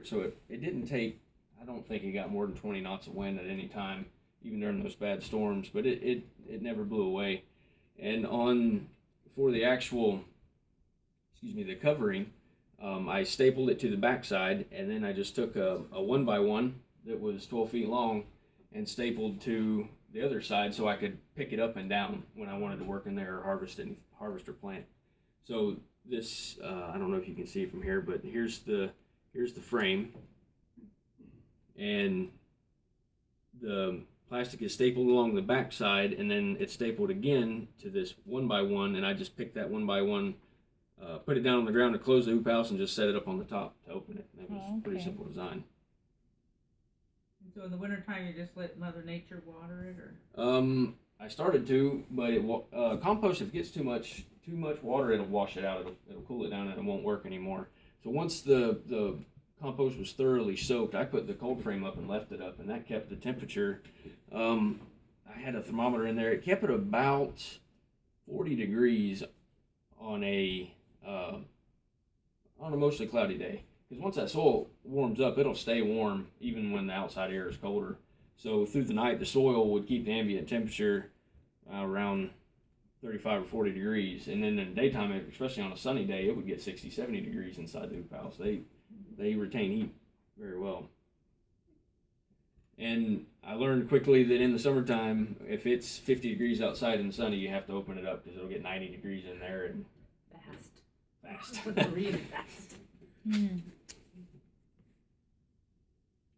it. So it didn't take, I don't think it got more than 20 knots of wind at any time, even during those bad storms, but it never blew away. And for the actual, the covering, I stapled it to the backside, and then I just took a 1x1 that was 12 feet long and stapled to the other side so I could pick it up and down when I wanted to work in there or harvest or plant. So this, I don't know if you can see it from here, but here's the frame, and the plastic is stapled along the back side, and then it's stapled again to this 1x1, and I just picked that 1x1, put it down on the ground to close the hoop house, and just set it up on the top to open it. It was a pretty simple design. So in the wintertime, you just let Mother Nature water it, or? I started to, but compost, if it gets too much water, it'll wash it out. It'll cool it down, and it won't work anymore. So once the compost was thoroughly soaked, I put the cold frame up and left it up, and that kept the temperature. I had a thermometer in there. It kept it about 40 degrees on a mostly cloudy day. Because once that soil warms up, it'll stay warm even when the outside air is colder. So through the night, the soil would keep the ambient temperature around 35 or 40 degrees. And then in the daytime, especially on a sunny day, it would get 60, 70 degrees inside the hoop house. They retain heat very well. And I learned quickly that in the summertime, if it's 50 degrees outside and sunny, you have to open it up because it'll get 90 degrees in there and fast. Really fast.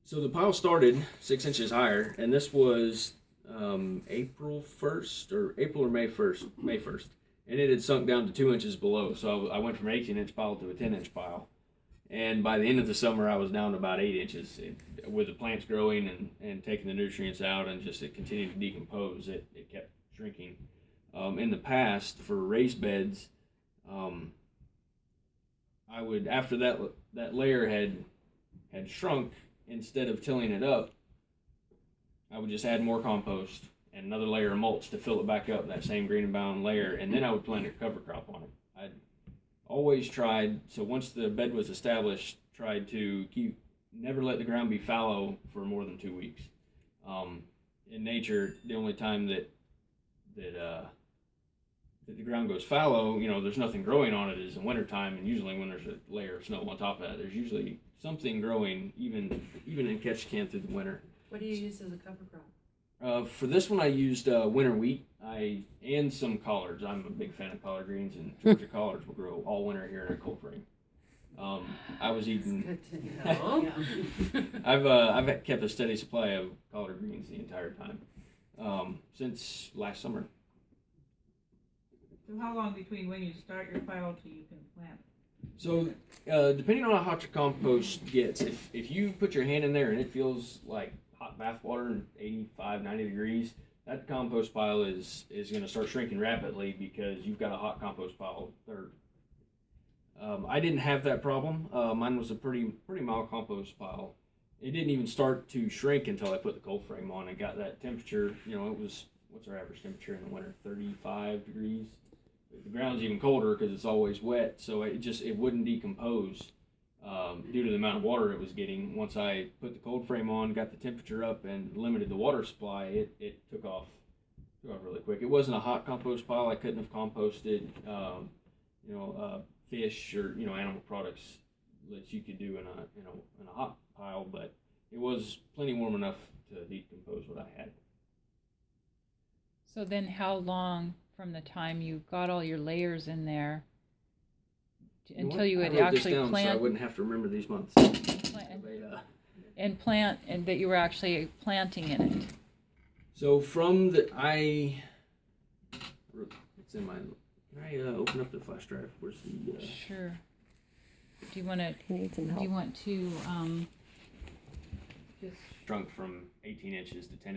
So the pile started 6 inches higher, and this was April or May 1st, and it had sunk down to 2 inches below. So I went from an 18-inch pile to a 10-inch pile, and by the end of the summer, I was down to about 8 inches. With the plants growing and taking the nutrients out, and just it continued to decompose, it kept shrinking. In the past, for raised beds, I would, after that layer had shrunk, instead of tilling it up, I would just add more compost and another layer of mulch to fill it back up, that same green and bound layer, and then I would plant a cover crop on it. I'd always tried, so once the bed was established, tried to never let the ground be fallow for more than 2 weeks. In nature, the only time that the ground goes fallow, there's nothing growing on it, is in wintertime, and usually when there's a layer of snow on top of that, there's usually something growing, even in catch can through the winter. What do you use as a cover crop? For this one, I used winter wheat and some collards. I'm a big fan of collard greens, and Georgia collards will grow all winter here in a cold frame. I was eating. That's good to know. I've kept a steady supply of collard greens the entire time since last summer. So how long between when you start your pile till you can plant? So depending on how hot your compost gets, if you put your hand in there and it feels like hot bath water, 85, 90 degrees, that compost pile is going to start shrinking rapidly because you've got a hot compost pile dirt. I didn't have that problem. Mine was a pretty mild compost pile. It didn't even start to shrink until I put the cold frame on and got that temperature. It was, what's our average temperature in the winter? 35 degrees. The ground's even colder because it's always wet, so it wouldn't decompose due to the amount of water it was getting. Once I put the cold frame on, got the temperature up, and limited the water supply, it took off really quick. It wasn't a hot compost pile. I couldn't have composted fish or animal products that you could do in a hot pile, but it was plenty warm enough to decompose what I had. So then how long from the time you got all your layers in there until you would actually plant? So I wouldn't have to remember these months. Plant, and that you were actually planting in it. So it's in my, can I open up the flash drive? Where's the... Sure. Do you want to, Need some help. just shrunk from 18 inches to 10